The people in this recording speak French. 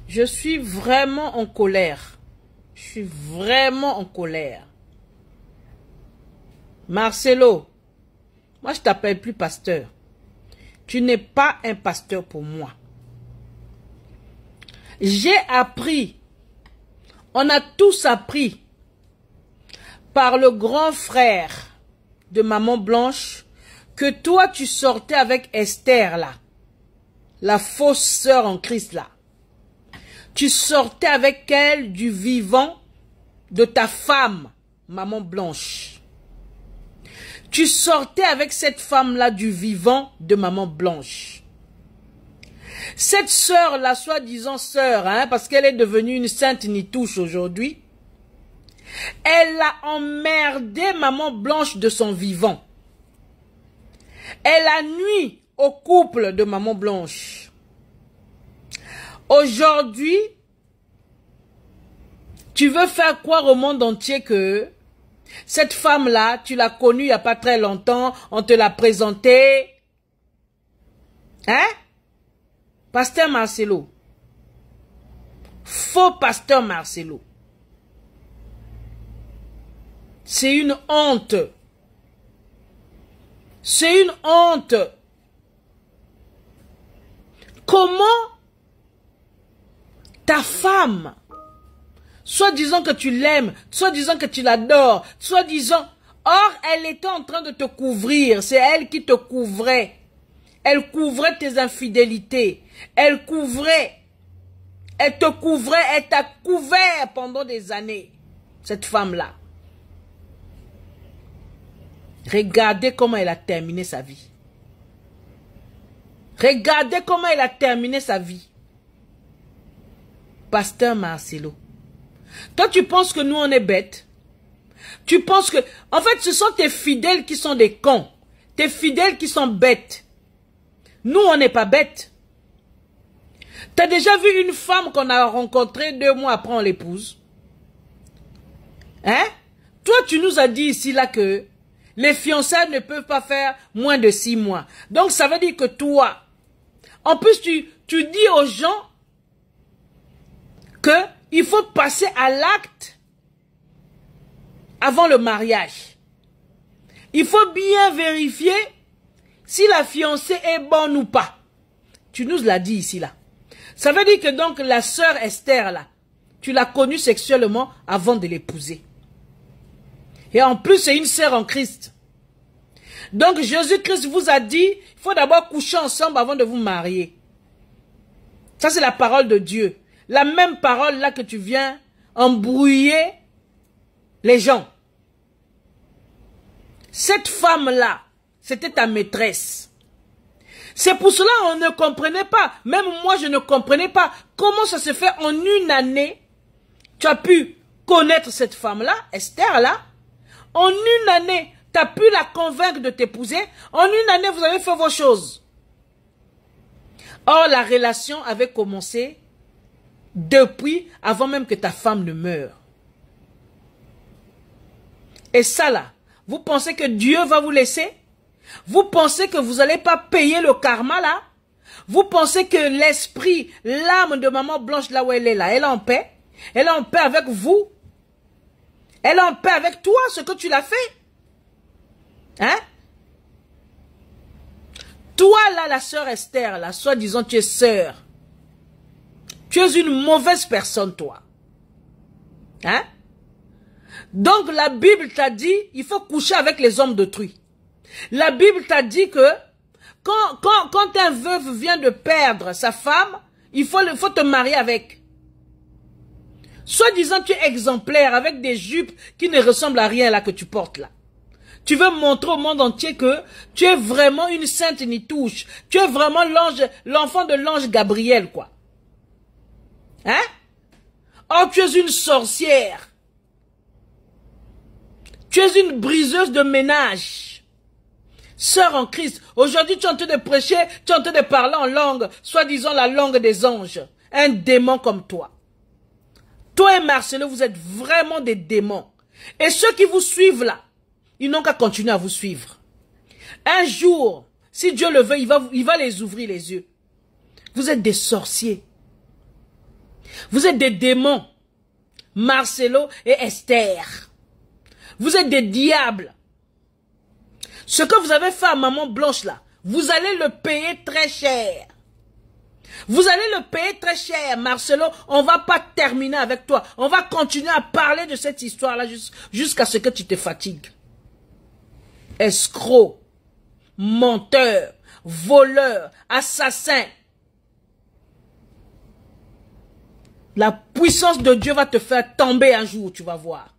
Je suis vraiment en colère. Je suis vraiment en colère. Marcelo, moi je t'appelle plus pasteur. Tu n'es pas un pasteur pour moi. J'ai appris, on a tous appris par le grand frère de Maman Blanche que toi tu sortais avec Esther là, la fausse sœur en Christ là. Tu sortais avec elle du vivant de ta femme, Maman Blanche. Tu sortais avec cette femme-là du vivant de Maman Blanche. Cette sœur-là, soi-disant sœur, hein, parce qu'elle est devenue une sainte nitouche aujourd'hui, elle a emmerdé Maman Blanche de son vivant. Elle a nui au couple de Maman Blanche. Aujourd'hui, tu veux faire croire au monde entier que cette femme-là, tu l'as connue il n'y a pas très longtemps, on te l'a présentée. Hein? Pasteur Marcelo. Faux pasteur Marcelo. C'est une honte. C'est une honte. Comment ta femme, soit disant que tu l'aimes, soit disant que tu l'adores, soit disant, or elle était en train de te couvrir, c'est elle qui te couvrait. Elle couvrait tes infidélités, elle te couvrait, elle t'a couvert pendant des années, cette femme-là. Regardez comment elle a terminé sa vie. Regardez comment elle a terminé sa vie. Pasteur Marcelo. Toi, tu penses que nous, on est bêtes? Tu penses que... En fait, ce sont tes fidèles qui sont des cons. Tes fidèles qui sont bêtes. Nous, on n'est pas bêtes. Tu as déjà vu une femme qu'on a rencontrée 2 mois après, on l'épouse? Hein? Toi, tu nous as dit ici, là, que les fiançailles ne peuvent pas faire moins de 6 mois. Donc, ça veut dire que toi... En plus, tu dis aux gens que il faut passer à l'acte avant le mariage. Il faut bien vérifier si la fiancée est bonne ou pas. Tu nous l'as dit ici là. Ça veut dire que donc la sœur Esther là, tu l'as connue sexuellement avant de l'épouser. Et en plus c'est une sœur en Christ. Donc Jésus-Christ vous a dit, il faut d'abord coucher ensemble avant de vous marier. Ça c'est la parole de Dieu. La même parole là que tu viens embrouiller les gens. Cette femme-là, c'était ta maîtresse. C'est pour cela qu'on ne comprenait pas. Même moi, je ne comprenais pas comment ça se fait en une année. Tu as pu connaître cette femme-là, Esther là. En une année, tu as pu la convaincre de t'épouser. En une année, vous avez fait vos choses. Or, la relation avait commencé depuis, avant même que ta femme ne meure. Et ça là, vous pensez que Dieu va vous laisser? Vous pensez que vous n'allez pas payer le karma là? Vous pensez que l'esprit, l'âme de Maman Blanche là où elle est là, elle est en paix? Elle est en paix avec vous? Elle est en paix avec toi, ce que tu l'as fait? Hein? Toi là, la sœur Esther là, soi-disant tu es sœur. Tu es une mauvaise personne, toi. Hein? Donc, la Bible t'a dit, il faut coucher avec les hommes d'autrui. La Bible t'a dit que, quand un veuve vient de perdre sa femme, il faut te marier avec. Soit disant, tu es exemplaire avec des jupes qui ne ressemblent à rien là que tu portes là. Tu veux montrer au monde entier que tu es vraiment une sainte nitouche. Tu es vraiment l'enfant de l'ange Gabriel, quoi. Hein? Oh, tu es une sorcière. Tu es une briseuse de ménage. Sœur en Christ, aujourd'hui tu es en train de prêcher, tu es en train de parler en langue, soi-disant la langue des anges. Un démon comme toi. Toi et Marcelo, vous êtes vraiment des démons. Et ceux qui vous suivent là, ils n'ont qu'à continuer à vous suivre. Un jour, si Dieu le veut, il va les ouvrir les yeux. Vous êtes des sorciers. Vous êtes des démons. Marcelo et Esther. Vous êtes des diables. Ce que vous avez fait à Maman Blanche là, vous allez le payer très cher. Vous allez le payer très cher, Marcelo. On va pas terminer avec toi. On va continuer à parler de cette histoire-là jusqu'à ce que tu te fatigues. Escroc, menteur, voleur, assassin. La puissance de Dieu va te faire tomber un jour, tu vas voir.